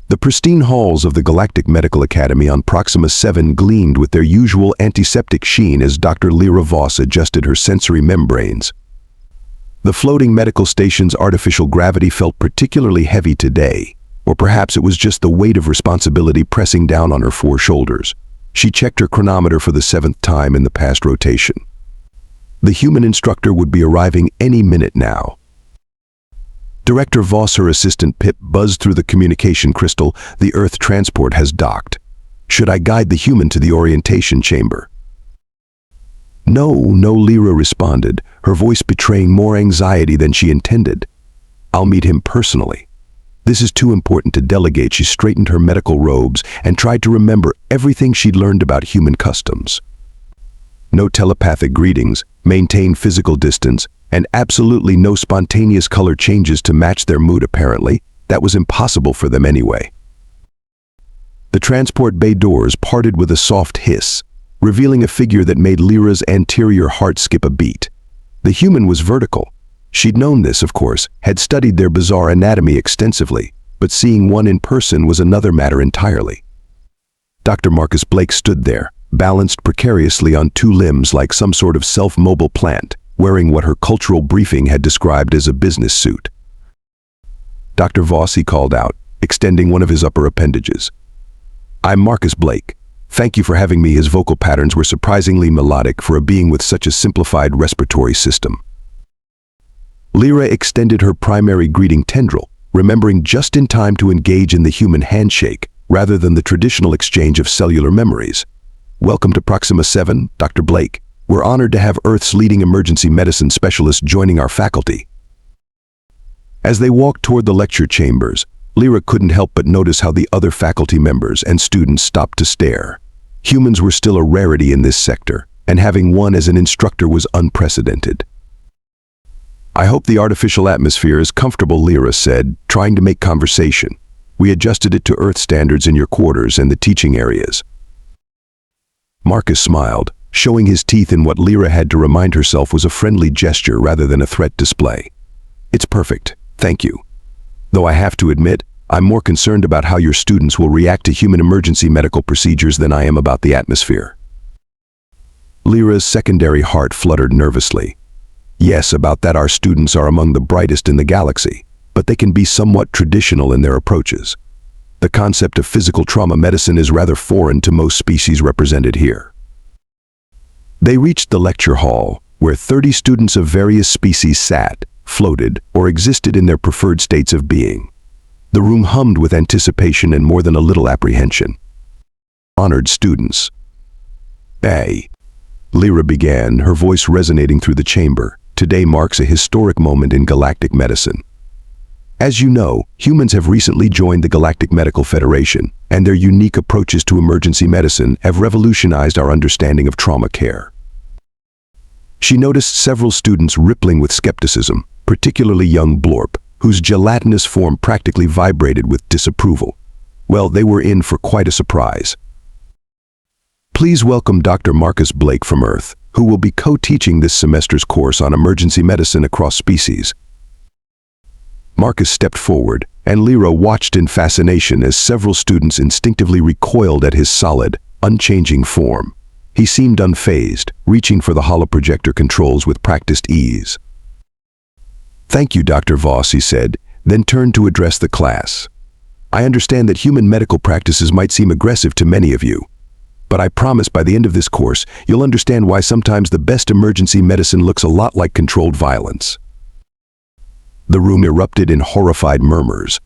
The pristine halls of the Galactic Medical Academy on Proxima 7 gleamed with their usual antiseptic sheen as Dr. Lyra Voss adjusted her sensory membranes. The floating medical station's artificial gravity felt particularly heavy today, or perhaps it was just the weight of responsibility pressing down on her 4 shoulders. She checked her chronometer for the 7th time in the past rotation. The human instructor would be arriving any minute now. Director Voss, her assistant Pip, buzzed through the communication crystal. The Earth transport has docked. Should I guide the human to the orientation chamber? No, Lyra responded, her voice betraying more anxiety than she intended. I'll meet him personally. This is too important to delegate. She straightened her medical robes and tried to remember everything she'd learned about human customs. No telepathic greetings, maintain physical distance, and absolutely no spontaneous color changes to match their mood apparently. That was impossible for them anyway. The transport bay doors parted with a soft hiss, revealing a figure that made Lyra's anterior heart skip a beat. The human was vertical. She'd known this, of course, had studied their bizarre anatomy extensively, but seeing one in person was another matter entirely. Dr. Marcus Blake stood there, balanced precariously on 2 limbs like some sort of self-mobile plant, wearing what her cultural briefing had described as a business suit. Dr. Voss, he called out, extending one of his upper appendages. I'm Marcus Blake. Thank you for having me. His vocal patterns were surprisingly melodic for a being with such a simplified respiratory system. Lyra extended her primary greeting tendril, remembering just in time to engage in the human handshake rather than the traditional exchange of cellular memories. Welcome to Proxima 7, Dr. Blake. We're honored to have Earth's leading emergency medicine specialist joining our faculty. As they walked toward the lecture chambers, Lyra couldn't help but notice how the other faculty members and students stopped to stare. Humans were still a rarity in this sector, and having one as an instructor was unprecedented. I hope the artificial atmosphere is comfortable, Lyra said, trying to make conversation. We adjusted it to Earth standards in your quarters and the teaching areas. Marcus smiled, showing his teeth in what Lyra had to remind herself was a friendly gesture rather than a threat display. It's perfect, thank you. Though I have to admit, I'm more concerned about how your students will react to human emergency medical procedures than I am about the atmosphere. Lyra's secondary heart fluttered nervously. Yes, about that, our students are among the brightest in the galaxy, but they can be somewhat traditional in their approaches. The concept of physical trauma medicine is rather foreign to most species represented here. They reached the lecture hall, where 30 students of various species sat, floated, or existed in their preferred states of being. The room hummed with anticipation and more than a little apprehension. Honored students. Hey, Lyra began, her voice resonating through the chamber. Today marks a historic moment in galactic medicine. As you know, humans have recently joined the Galactic Medical Federation, and their unique approaches to emergency medicine have revolutionized our understanding of trauma care. She noticed several students rippling with skepticism, particularly young Blorp, whose gelatinous form practically vibrated with disapproval. Well, they were in for quite a surprise. Please welcome Dr. Marcus Blake from Earth, who will be co-teaching this semester's course on emergency medicine across species. Marcus stepped forward, and Lyra watched in fascination as several students instinctively recoiled at his solid, unchanging form. He seemed unfazed, reaching for the holoprojector controls with practiced ease. Thank you, Dr. Voss, he said, then turned to address the class. I understand that human medical practices might seem aggressive to many of you, but I promise by the end of this course, you'll understand why sometimes the best emergency medicine looks a lot like controlled violence. The room erupted in horrified murmurs.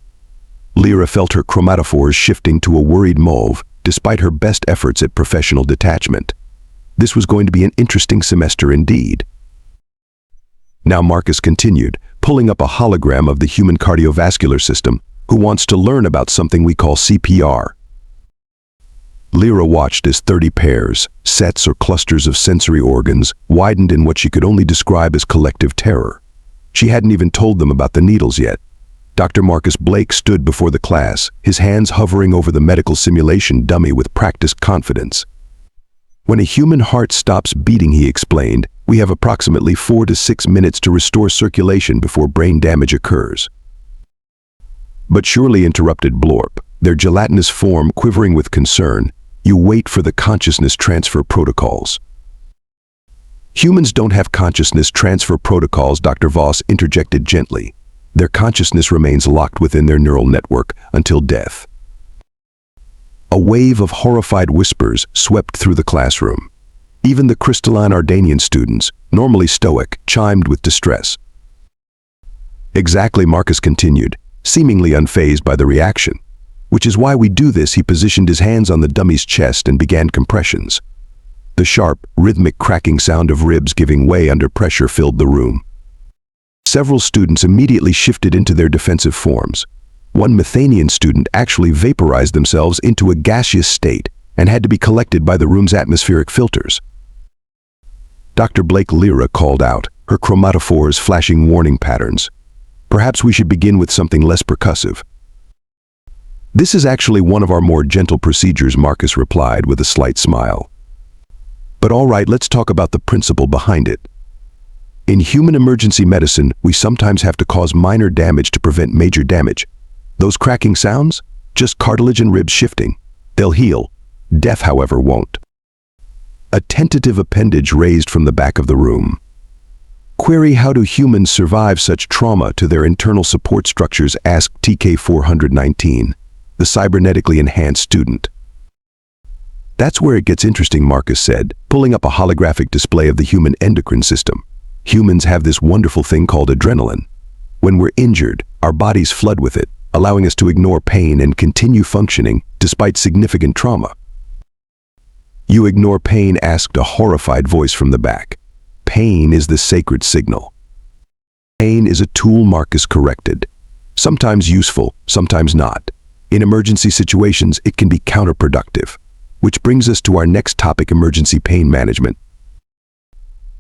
Lyra felt her chromatophores shifting to a worried mauve, despite her best efforts at professional detachment. This was going to be an interesting semester indeed. Now Marcus continued, pulling up a hologram of the human cardiovascular system, who wants to learn about something we call CPR. Lyra watched as 30 pairs, sets or clusters of sensory organs widened in what she could only describe as collective terror. She hadn't even told them about the needles yet. Dr. Marcus Blake stood before the class, his hands hovering over the medical simulation dummy with practiced confidence. When a human heart stops beating, he explained, we have approximately 4 to 6 minutes to restore circulation before brain damage occurs. But surely, interrupted Blorp, their gelatinous form quivering with concern, you wait for the consciousness transfer protocols. Humans don't have consciousness transfer protocols, Dr. Voss interjected gently. Their consciousness remains locked within their neural network until death. A wave of horrified whispers swept through the classroom. Even the crystalline Ardanian students, normally stoic, chimed with distress. Exactly, Marcus continued, seemingly unfazed by the reaction. Which is why we do this. He positioned his hands on the dummy's chest and began compressions. The sharp, rhythmic cracking sound of ribs giving way under pressure filled the room. Several students immediately shifted into their defensive forms. One Methanian student actually vaporized themselves into a gaseous state and had to be collected by the room's atmospheric filters. Dr. Blake Lyra called out, her chromatophores flashing warning patterns. Perhaps we should begin with something less percussive. This is actually one of our more gentle procedures, Marcus replied with a slight smile. But all right, let's talk about the principle behind it. In human emergency medicine, we sometimes have to cause minor damage to prevent major damage. Those cracking sounds? Just cartilage and ribs shifting. They'll heal. Death, however, won't. A tentative appendage raised from the back of the room. Query: how do humans survive such trauma to their internal support structures? Asked TK419, the cybernetically enhanced student. That's where it gets interesting, Marcus said, pulling up a holographic display of the human endocrine system. Humans have this wonderful thing called adrenaline. When we're injured, our bodies flood with it, allowing us to ignore pain and continue functioning despite significant trauma. You ignore pain? Asked a horrified voice from the back. Pain is the sacred signal. Pain is a tool, Marcus corrected. Sometimes useful, sometimes not. In emergency situations, it can be counterproductive. Which brings us to our next topic: emergency pain management.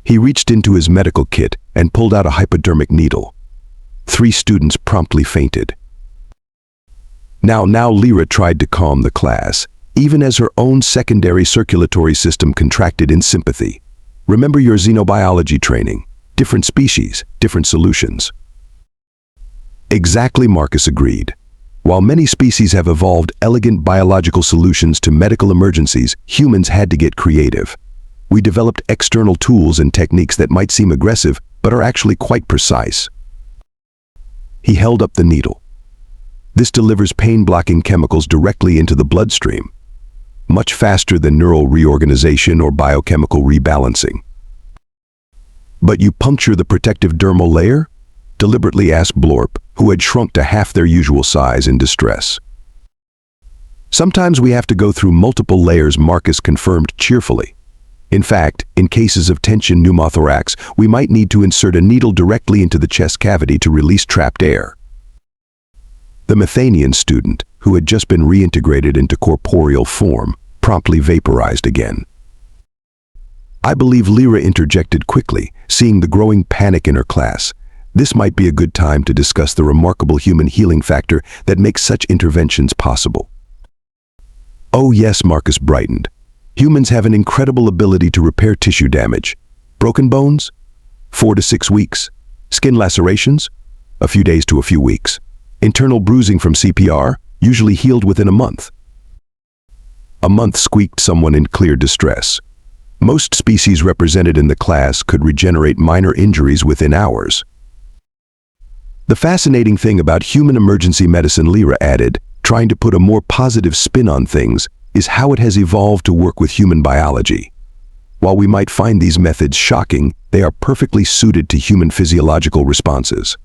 He reached into his medical kit and pulled out a hypodermic needle. 3 students promptly fainted. Now Lyra tried to calm the class, even as her own secondary circulatory system contracted in sympathy. Remember your xenobiology training. Different species, different solutions. Exactly, Marcus agreed. While many species have evolved elegant biological solutions to medical emergencies, humans had to get creative. We developed external tools and techniques that might seem aggressive, but are actually quite precise. He held up the needle. This delivers pain-blocking chemicals directly into the bloodstream, much faster than neural reorganization or biochemical rebalancing. But you puncture the protective dermal layer? Deliberately asked Blorp, who had shrunk to half their usual size in distress. Sometimes we have to go through multiple layers, Marcus confirmed cheerfully. In fact, in cases of tension pneumothorax, we might need to insert a needle directly into the chest cavity to release trapped air. The Methanian student, who had just been reintegrated into corporeal form, promptly vaporized again. I believe Lyra interjected quickly, seeing the growing panic in her class. This might be a good time to discuss the remarkable human healing factor that makes such interventions possible. Oh yes, Marcus brightened. Humans have an incredible ability to repair tissue damage. Broken bones? 4 to 6 weeks. Skin lacerations? A few days to a few weeks. Internal bruising from CPR? Usually healed within a month. A month, squeaked someone in clear distress. Most species represented in the class could regenerate minor injuries within hours. The fascinating thing about human emergency medicine, Lyra added, trying to put a more positive spin on things, is how it has evolved to work with human biology. While we might find these methods shocking, they are perfectly suited to human physiological responses.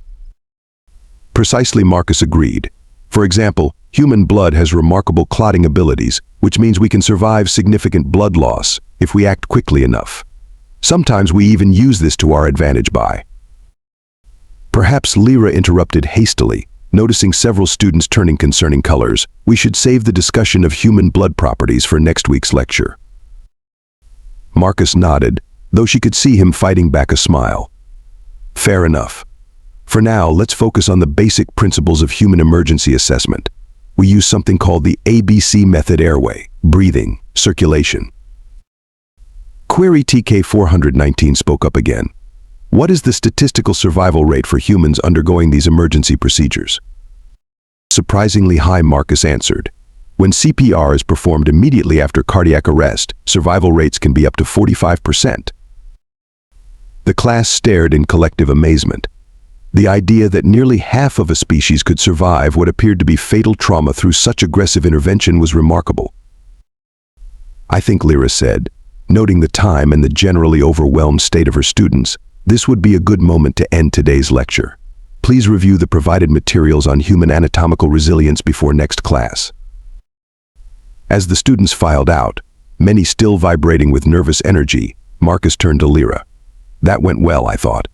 Precisely, Marcus agreed. For example, human blood has remarkable clotting abilities, which means we can survive significant blood loss if we act quickly enough. Sometimes we even use this to our advantage by. Perhaps Lyra interrupted hastily, noticing several students turning concerning colors. We should save the discussion of human blood properties for next week's lecture. Marcus nodded, though she could see him fighting back a smile. Fair enough. For now, let's focus on the basic principles of human emergency assessment. We use something called the ABC method: airway, breathing, circulation. Query: TK419 spoke up again. What is the statistical survival rate for humans undergoing these emergency procedures? surprisingly high, Marcus answered. When CPR is performed immediately after cardiac arrest, survival rates can be up to 45%. The class stared in collective amazement. The idea that nearly half of a species could survive what appeared to be fatal trauma through such aggressive intervention was remarkable. I think, Lyra said, noting the time and the generally overwhelmed state of her students, this would be a good moment to end today's lecture. Please review the provided materials on human anatomical resilience before next class. As the students filed out, many still vibrating with nervous energy, Marcus turned to Lyra. That went well, I thought.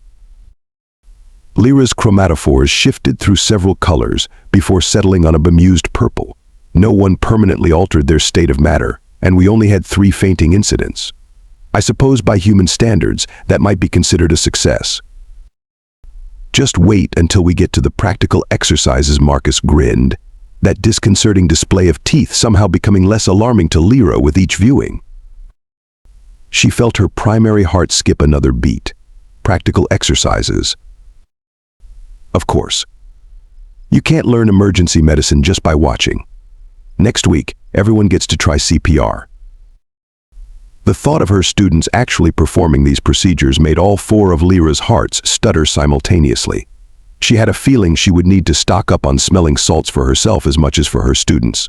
Lyra's chromatophores shifted through several colors before settling on a bemused purple. No one permanently altered their state of matter, and we only had 3 fainting incidents. I suppose by human standards, that might be considered a success. Just wait until we get to the practical exercises, Marcus grinned, that disconcerting display of teeth somehow becoming less alarming to Lyra with each viewing. She felt her primary heart skip another beat. Practical exercises. Of course. You can't learn emergency medicine just by watching. Next week, everyone gets to try CPR. The thought of her students actually performing these procedures made all 4 of Lyra's hearts stutter simultaneously. She had a feeling she would need to stock up on smelling salts for herself as much as for her students.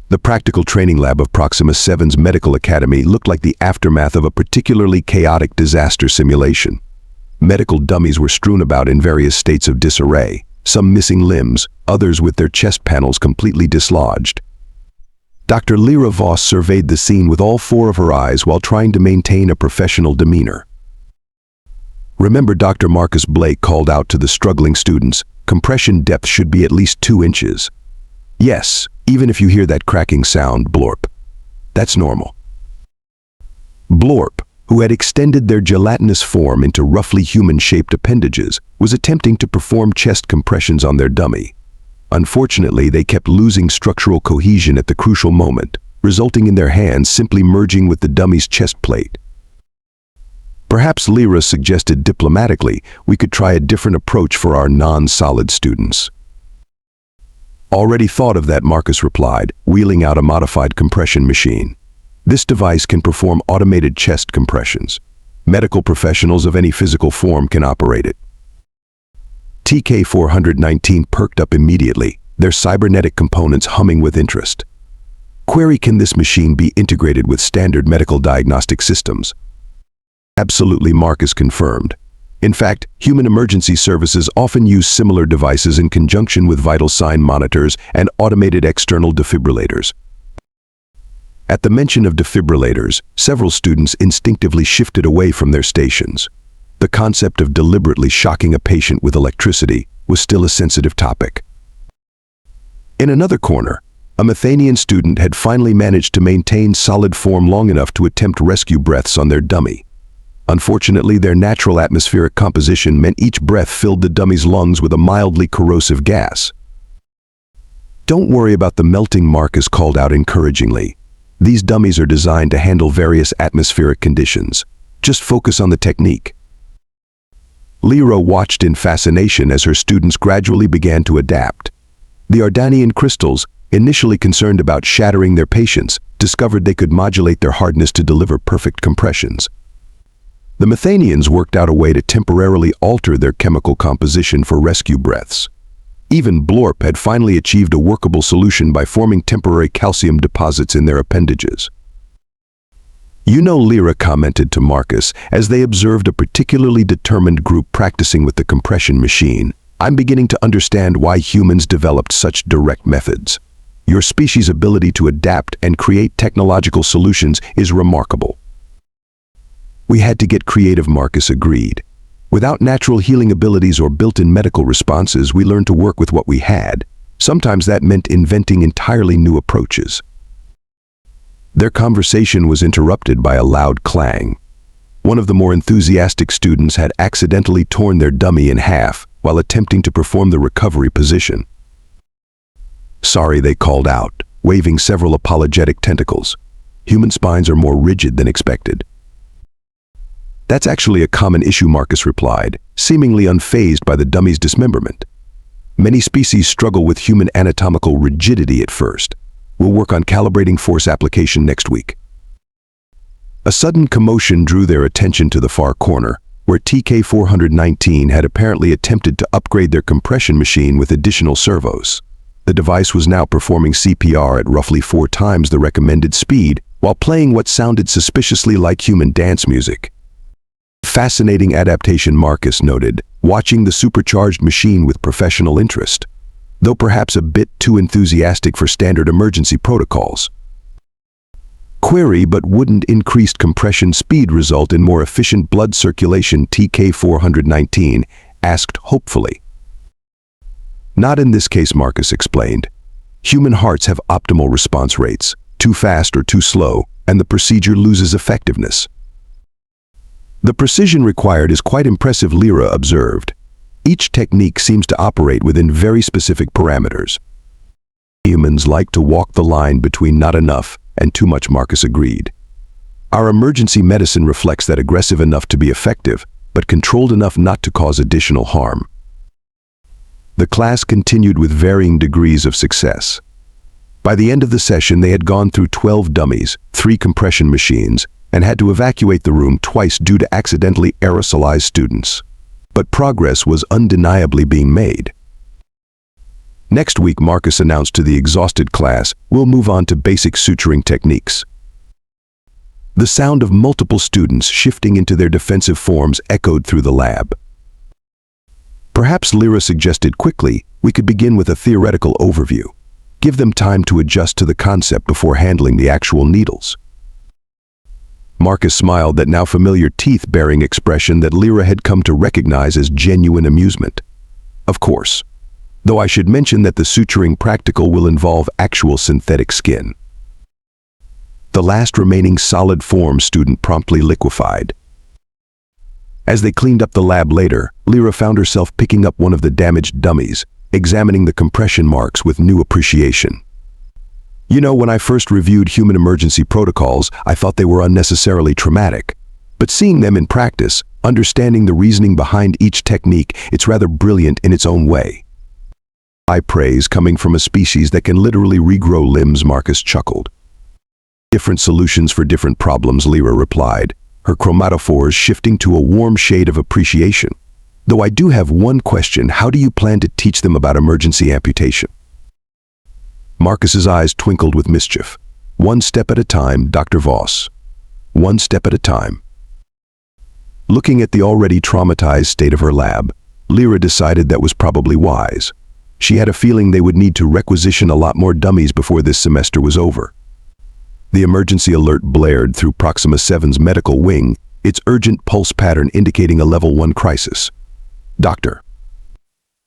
The practical training lab of Proxima 7's Medical Academy looked like the aftermath of a particularly chaotic disaster simulation. Medical dummies were strewn about in various states of disarray, some missing limbs, others with their chest panels completely dislodged. Dr. Lyra Voss surveyed the scene with all 4 of her eyes while trying to maintain a professional demeanor. Remember, Dr. Marcus Blake called out to the struggling students, compression depth should be at least 2 inches. Yes, even if you hear that cracking sound, blorp. That's normal. Blorp, who had extended their gelatinous form into roughly human-shaped appendages, was attempting to perform chest compressions on their dummy. Unfortunately, they kept losing structural cohesion at the crucial moment, resulting in their hands simply merging with the dummy's chest plate. Perhaps Lyra suggested diplomatically we could try a different approach for our non-solid students. Already thought of that, Marcus replied, wheeling out a modified compression machine. This device can perform automated chest compressions. Medical professionals of any physical form can operate it. TK-419 perked up immediately, their cybernetic components humming with interest. Query: can this machine be integrated with standard medical diagnostic systems? Absolutely, Marcus confirmed. In fact, human emergency services often use similar devices in conjunction with vital sign monitors and automated external defibrillators. At the mention of defibrillators, several students instinctively shifted away from their stations. The concept of deliberately shocking a patient with electricity was still a sensitive topic. In another corner, a Methanian student had finally managed to maintain solid form long enough to attempt rescue breaths on their dummy. Unfortunately, their natural atmospheric composition meant each breath filled the dummy's lungs with a mildly corrosive gas. Don't worry about the melting, Marcus called out encouragingly. These dummies are designed to handle various atmospheric conditions. Just focus on the technique. Lyra watched in fascination as her students gradually began to adapt. The Ardanian crystals, initially concerned about shattering their patients, discovered they could modulate their hardness to deliver perfect compressions. The Methanians worked out a way to temporarily alter their chemical composition for rescue breaths. Even Blorp had finally achieved a workable solution by forming temporary calcium deposits in their appendages. You know, Lyra commented to Marcus as they observed a particularly determined group practicing with the compression machine, I'm beginning to understand why humans developed such direct methods. Your species' ability to adapt and create technological solutions is remarkable. We had to get creative, Marcus agreed. Without natural healing abilities or built-in medical responses, we learned to work with what we had. Sometimes that meant inventing entirely new approaches. Their conversation was interrupted by a loud clang. One of the more enthusiastic students had accidentally torn their dummy in half while attempting to perform the recovery position. Sorry, they called out, waving several apologetic tentacles. Human spines are more rigid than expected. That's actually a common issue, Marcus replied, seemingly unfazed by the dummy's dismemberment. Many species struggle with human anatomical rigidity at first. We'll work on calibrating force application next week. A sudden commotion drew their attention to the far corner, where TK419 had apparently attempted to upgrade their compression machine with additional servos. The device was now performing CPR at roughly 4 times the recommended speed, while playing what sounded suspiciously like human dance music. Fascinating adaptation, Marcus noted, watching the supercharged machine with professional interest, though perhaps a bit too enthusiastic for standard emergency protocols. Query, but wouldn't increased compression speed result in more efficient blood circulation? TK419 asked hopefully. Not in this case, Marcus explained. Human hearts have optimal response rates, too fast or too slow, and the procedure loses effectiveness. The precision required is quite impressive, Lyra observed. Each technique seems to operate within very specific parameters. Humans like to walk the line between not enough and too much, Marcus agreed. Our emergency medicine reflects that, aggressive enough to be effective, but controlled enough not to cause additional harm. The class continued with varying degrees of success. By the end of the session, they had gone through 12 dummies, 3 compression machines, and had to evacuate the room twice due to accidentally aerosolized students. But progress was undeniably being made. Next week, Marcus announced to the exhausted class, we'll move on to basic suturing techniques. The sound of multiple students shifting into their defensive forms echoed through the lab. Perhaps, Lyra suggested quickly, we could begin with a theoretical overview. Give them time to adjust to the concept before handling the actual needles. Marcus smiled, that now familiar teeth-baring expression that Lyra had come to recognize as genuine amusement. Of course. Though I should mention that the suturing practical will involve actual synthetic skin. The last remaining solid form student promptly liquefied. As they cleaned up the lab later, Lyra found herself picking up one of the damaged dummies, examining the compression marks with new appreciation. You know, when I first reviewed human emergency protocols, I thought they were unnecessarily traumatic. But seeing them in practice, understanding the reasoning behind each technique, it's rather brilliant in its own way. High praise coming from a species that can literally regrow limbs, Marcus chuckled. Different solutions for different problems, Lyra replied, her chromatophores shifting to a warm shade of appreciation. Though I do have one question, how do you plan to teach them about emergency amputation? Marcus's eyes twinkled with mischief. One step at a time, Dr. Voss. One step at a time. Looking at the already traumatized state of her lab, Lyra decided that was probably wise. She had a feeling they would need to requisition a lot more dummies before this semester was over. The emergency alert blared through Proxima 7's medical wing, its urgent pulse pattern indicating a level 1 crisis. Doctor.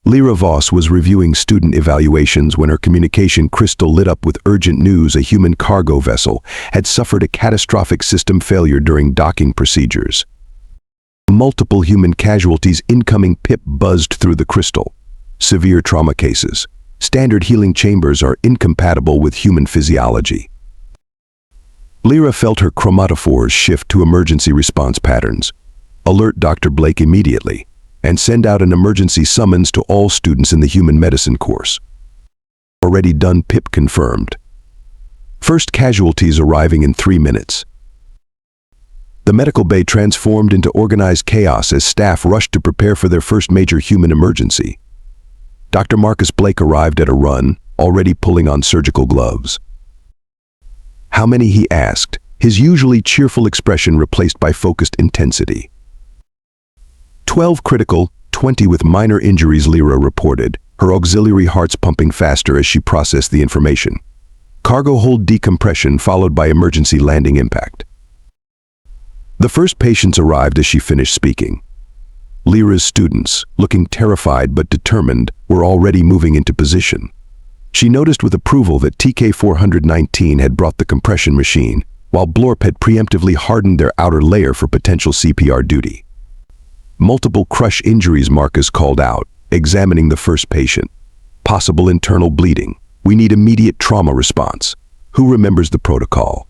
Lyra Voss was reviewing student evaluations when her communication crystal lit up with urgent news. A human cargo vessel had suffered a catastrophic system failure during docking procedures. Multiple human casualties incoming. Pip buzzed through the crystal. Severe trauma cases. Standard healing chambers are incompatible with human physiology. Lyra felt her chromatophores shift to emergency response patterns. Alert Dr. Blake immediately, and send out an emergency summons to all students in the human medicine course. Already done, Pip confirmed. First casualties arriving in 3 minutes. The medical bay transformed into organized chaos as staff rushed to prepare for their first major human emergency. Dr. Marcus Blake arrived at a run, already pulling on surgical gloves. How many, he asked, his usually cheerful expression replaced by focused intensity. 12 critical, 20 with minor injuries, Lyra reported, her auxiliary hearts pumping faster as she processed the information. Cargo hold decompression followed by emergency landing impact. The first patients arrived as she finished speaking. Lyra's students, looking terrified but determined, were already moving into position. She noticed with approval that TK419 had brought the compression machine, while Blorp had preemptively hardened their outer layer for potential CPR duty. Multiple crush injuries, Marcus called out, examining the first patient. Possible internal bleeding. We need immediate trauma response. Who remembers the protocol?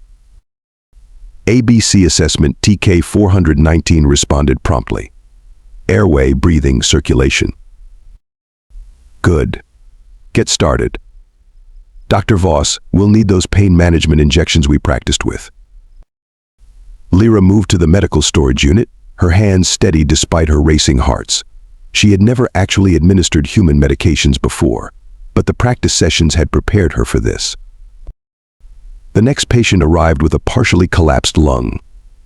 ABC assessment. TK419 responded promptly. Airway, breathing, circulation. Good. Get started. Dr. Voss, we'll need those pain management injections we practiced with. Lyra moved to the medical storage unit, her hands steady despite her racing hearts. She had never actually administered human medications before, but the practice sessions had prepared her for this. The next patient arrived with a partially collapsed lung.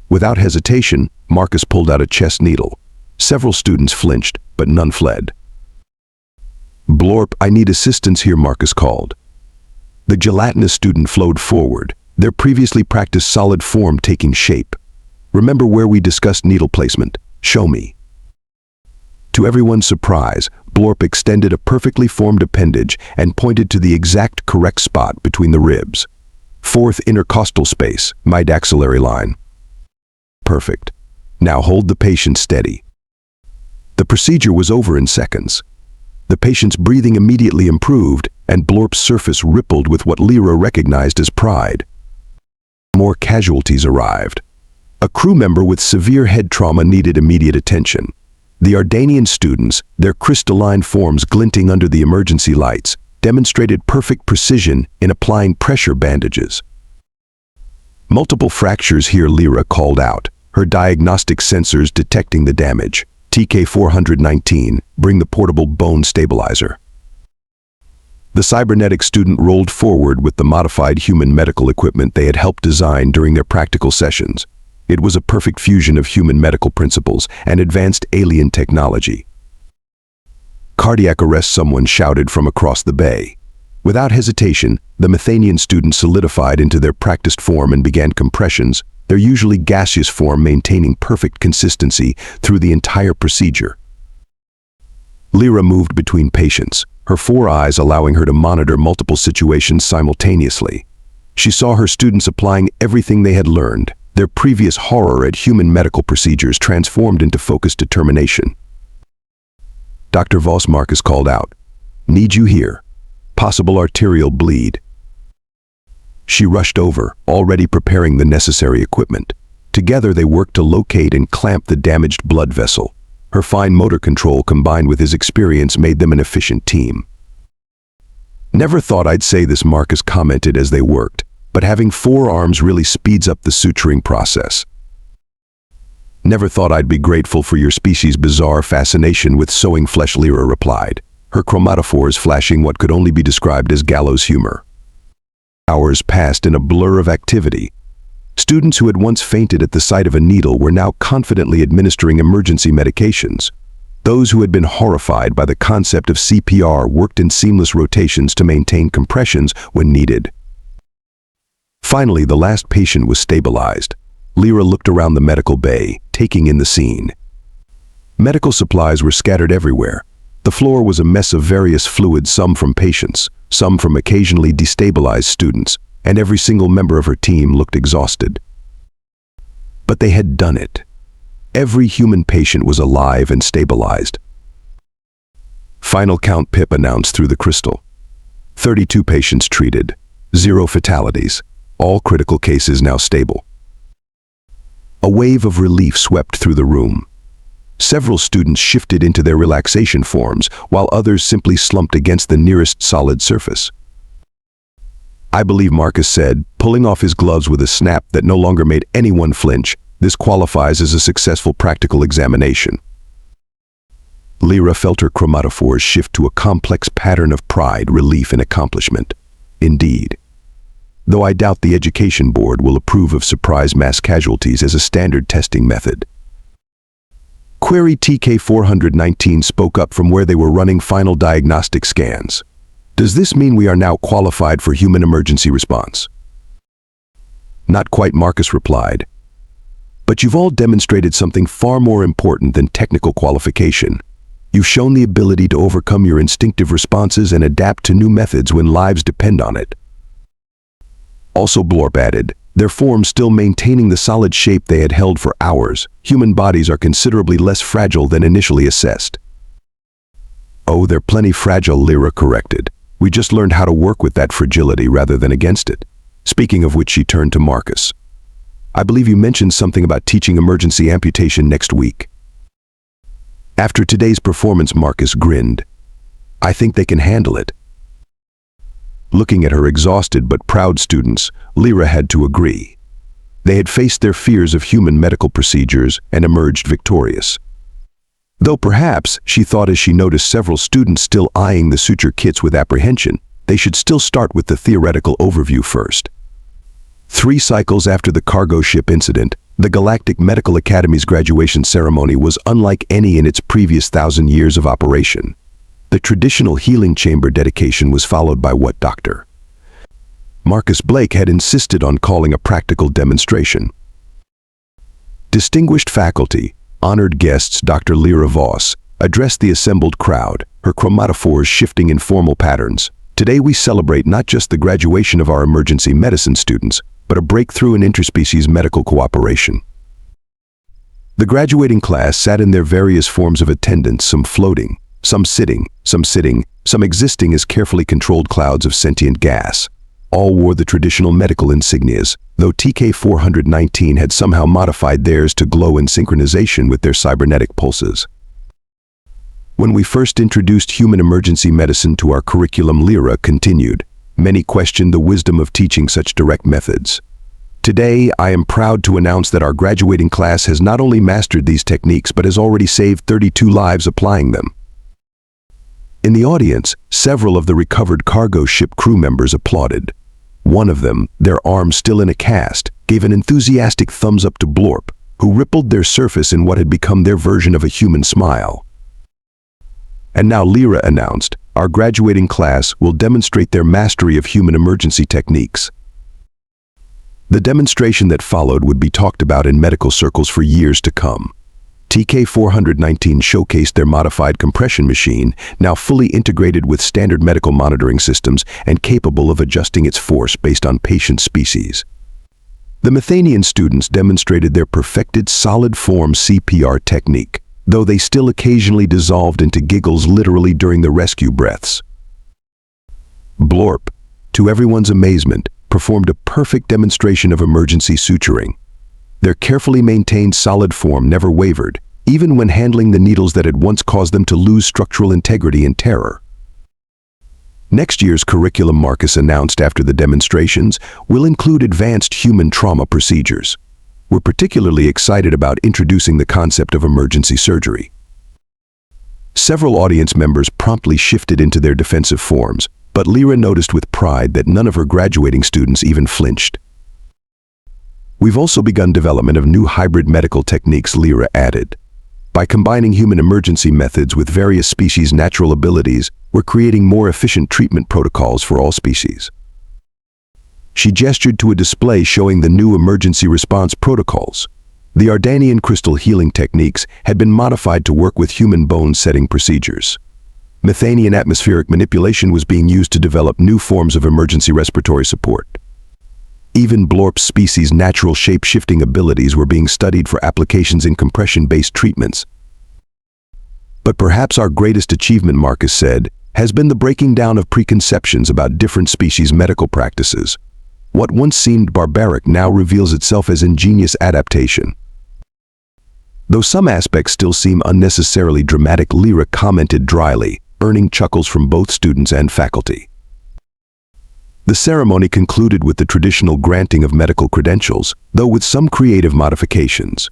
Without hesitation, Marcus pulled out a chest needle. Several students flinched, but none fled. "Blorp, I need assistance here," Marcus called. The gelatinous student flowed forward, their previously practiced solid form taking shape. "Remember where we discussed needle placement? Show me." To everyone's surprise, Blorp extended a perfectly formed appendage and pointed to the exact correct spot between the ribs. "Fourth intercostal space, mid-axillary line." "Perfect. Now hold the patient steady." The procedure was over in seconds. The patient's breathing immediately improved, and Blorp's surface rippled with what Lyra recognized as pride. More casualties arrived. A crew member with severe head trauma needed immediate attention. The Ardanian students, their crystalline forms glinting under the emergency lights, demonstrated perfect precision in applying pressure bandages. "Multiple fractures here," Lyra called out, her diagnostic sensors detecting the damage. "TK-419, bring the portable bone stabilizer." The cybernetic student rolled forward with the modified human medical equipment they had helped design during their practical sessions. It was a perfect fusion of human medical principles and advanced alien technology. "Cardiac arrest," someone shouted from across the bay. Without hesitation, the Methanian students solidified into their practiced form and began compressions, their usually gaseous form maintaining perfect consistency through the entire procedure. Lyra moved between patients, her four eyes allowing her to monitor multiple situations simultaneously. She saw her students applying everything they had learned, their previous horror at human medical procedures transformed into focused determination. "Dr. Voss," Marcus called out. "Need you here. Possible arterial bleed." She rushed over, already preparing the necessary equipment. Together they worked to locate and clamp the damaged blood vessel. Her fine motor control combined with his experience made them an efficient team. "Never thought I'd say this," Marcus commented as they worked, "but having four arms really speeds up the suturing process." "Never thought I'd be grateful for your species' bizarre fascination with sewing flesh," Lyra replied, her chromatophores flashing what could only be described as gallows humor. Hours passed in a blur of activity. Students who had once fainted at the sight of a needle were now confidently administering emergency medications. Those who had been horrified by the concept of CPR worked in seamless rotations to maintain compressions when needed. Finally, the last patient was stabilized. Lyra looked around the medical bay, taking in the scene. Medical supplies were scattered everywhere. The floor was a mess of various fluids, some from patients, some from occasionally destabilized students, and every single member of her team looked exhausted. But they had done it. Every human patient was alive and stabilized. "Final count," Pip announced through the crystal. 32 patients treated, 0 fatalities, all critical cases now stable. A wave of relief swept through the room. Several students shifted into their relaxation forms, while others simply slumped against the nearest solid surface. "I believe," Marcus said, pulling off his gloves with a snap that no longer made anyone flinch, "this qualifies as a successful practical examination." Lyra felt her chromatophores shift to a complex pattern of pride, relief, and accomplishment. Indeed. Though I doubt the education board will approve of surprise mass casualties as a standard testing method. Query TK-419 spoke up from where they were running final diagnostic scans. "Does this mean we are now qualified for human emergency response?" "Not quite," Marcus replied. "But you've all demonstrated something far more important than technical qualification. You've shown the ability to overcome your instinctive responses and adapt to new methods when lives depend on it." Also, Blorp added, their forms still maintaining the solid shape they had held for hours, human bodies are considerably less fragile than initially assessed. "Oh, they're plenty fragile," Lyra corrected. "We just learned how to work with that fragility rather than against it." Speaking of which, she turned to Marcus. "I believe you mentioned something about teaching emergency amputation next week." After today's performance, Marcus grinned. I think they can handle it." Looking at her exhausted but proud students, Lyra had to agree. They had faced their fears of human medical procedures and emerged victorious. Though perhaps, she thought as she noticed several students still eyeing the suture kits with apprehension, they should still start with the theoretical overview first. 3 cycles after the cargo ship incident, the Galactic Medical Academy's graduation ceremony was unlike any in its previous 1,000 years of operation. The traditional healing chamber dedication was followed by what Dr. Marcus Blake had insisted on calling a practical demonstration. Distinguished faculty, honored guests Dr. Lyra Voss, addressed the assembled crowd, her chromatophores shifting in formal patterns. "Today we celebrate not just the graduation of our emergency medicine students, but a breakthrough in interspecies medical cooperation." The graduating class sat in their various forms of attendance, some floating, some sitting, some existing as carefully controlled clouds of sentient gas. All wore the traditional medical insignias, though TK-419 had somehow modified theirs to glow in synchronization with their cybernetic pulses. When we first introduced human emergency medicine to our curriculum, Lyra continued, many questioned the wisdom of teaching such direct methods. Today, I am proud to announce that our graduating class has not only mastered these techniques but has already saved 32 lives applying them. In the audience, several of the recovered cargo ship crew members applauded. One of them, their arm still in a cast, gave an enthusiastic thumbs up to Blorp, who rippled their surface in what had become their version of a human smile. And now Lyra announced, our graduating class will demonstrate their mastery of human emergency techniques. The demonstration that followed would be talked about in medical circles for years to come. TK-419 showcased their modified compression machine, now fully integrated with standard medical monitoring systems and capable of adjusting its force based on patient species. The Methanian students demonstrated their perfected solid-form CPR technique, though they still occasionally dissolved into giggles literally during the rescue breaths. Blorp, to everyone's amazement, performed a perfect demonstration of emergency suturing. Their carefully maintained solid form never wavered, even when handling the needles that had once caused them to lose structural integrity in terror. Next year's curriculum, Marcus announced after the demonstrations, will include advanced human trauma procedures. We're particularly excited about introducing the concept of emergency surgery. Several audience members promptly shifted into their defensive forms, but Lyra noticed with pride that none of her graduating students even flinched. We've also begun development of new hybrid medical techniques, Lyra added. By combining human emergency methods with various species' natural abilities, we're creating more efficient treatment protocols for all species. She gestured to a display showing the new emergency response protocols. The Ardanian crystal healing techniques had been modified to work with human bone setting procedures. Methanian atmospheric manipulation was being used to develop new forms of emergency respiratory support. Even Blorp's species' natural shape-shifting abilities were being studied for applications in compression-based treatments. But perhaps our greatest achievement, Marcus said, has been the breaking down of preconceptions about different species' medical practices. What once seemed barbaric now reveals itself as ingenious adaptation. Though some aspects still seem unnecessarily dramatic, Lyra commented dryly, earning chuckles from both students and faculty. The ceremony concluded with the traditional granting of medical credentials, though with some creative modifications.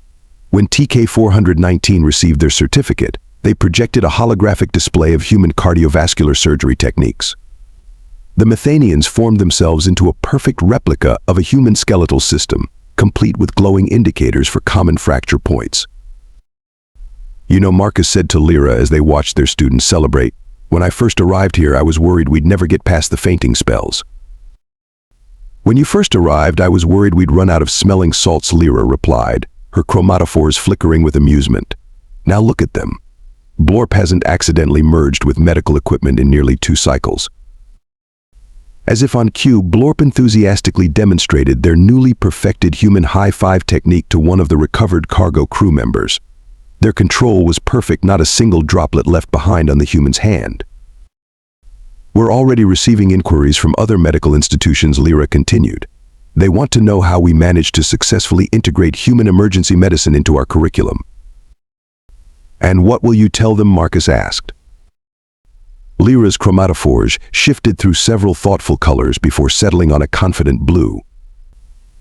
When TK-419 received their certificate, they projected a holographic display of human cardiovascular surgery techniques. The Methanians formed themselves into a perfect replica of a human skeletal system, complete with glowing indicators for common fracture points. You know, Marcus said to Lyra as they watched their students celebrate, when I first arrived here I was worried we'd never get past the fainting spells. When you first arrived, I was worried we'd run out of smelling salts, Lyra replied, her chromatophores flickering with amusement. Now look at them. Blorp hasn't accidentally merged with medical equipment in nearly 2 cycles. As if on cue, Blorp enthusiastically demonstrated their newly perfected human high-five technique to one of the recovered cargo crew members. Their control was perfect, not a single droplet left behind on the human's hand. We're already receiving inquiries from other medical institutions, Lyra continued. They want to know how we managed to successfully integrate human emergency medicine into our curriculum. And what will you tell them? Marcus asked. Lyra's chromatophores shifted through several thoughtful colors before settling on a confident blue.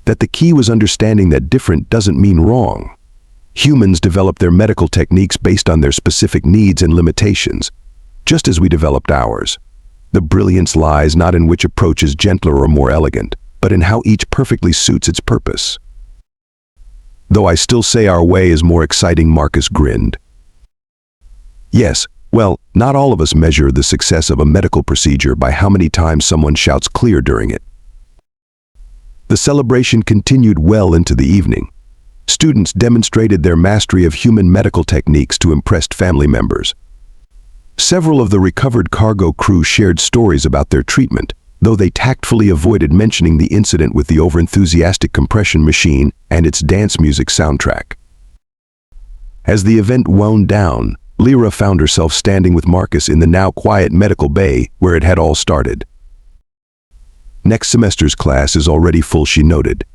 That the key was understanding that different doesn't mean wrong. Humans develop their medical techniques based on their specific needs and limitations, just as we developed ours. The brilliance lies not in which approach is gentler or more elegant, but in how each perfectly suits its purpose. Though I still say our way is more exciting, Marcus grinned. Yes, well, not all of us measure the success of a medical procedure by how many times someone shouts clear during it. The celebration continued well into the evening. Students demonstrated their mastery of human medical techniques to impressed family members. Several of the recovered cargo crew shared stories about their treatment, though they tactfully avoided mentioning the incident with the overenthusiastic compression machine and its dance music soundtrack. As the event wound down, Lyra found herself standing with Marcus in the now quiet medical bay where it had all started. Next semester's class is already full, she noted.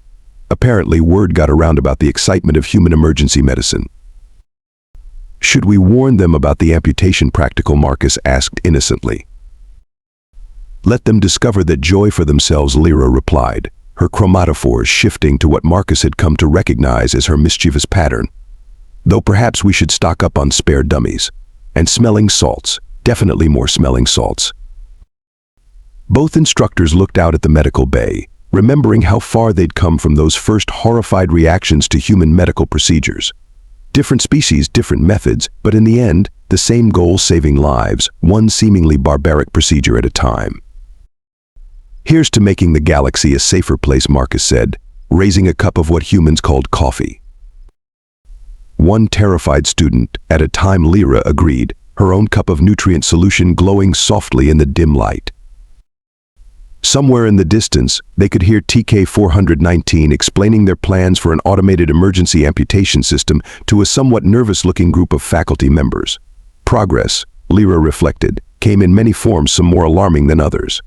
Apparently, word got around about the excitement of human emergency medicine. Should we warn them about the amputation practical? Marcus asked innocently. Let them discover that joy for themselves, Lyra replied, her chromatophores shifting to what Marcus had come to recognize as her mischievous pattern. Though perhaps we should stock up on spare dummies. And smelling salts, definitely more smelling salts. Both instructors looked out at the medical bay, remembering how far they'd come from those first horrified reactions to human medical procedures. Different species, different methods, but in the end, the same goal: saving lives, one seemingly barbaric procedure at a time. Here's to making the galaxy a safer place, Marcus said, raising a cup of what humans called coffee. One terrified student at a time, Lyra agreed, her own cup of nutrient solution glowing softly in the dim light. Somewhere in the distance, they could hear TK-419 explaining their plans for an automated emergency amputation system to a somewhat nervous-looking group of faculty members. Progress, Lyra reflected, came in many forms, some more alarming than others.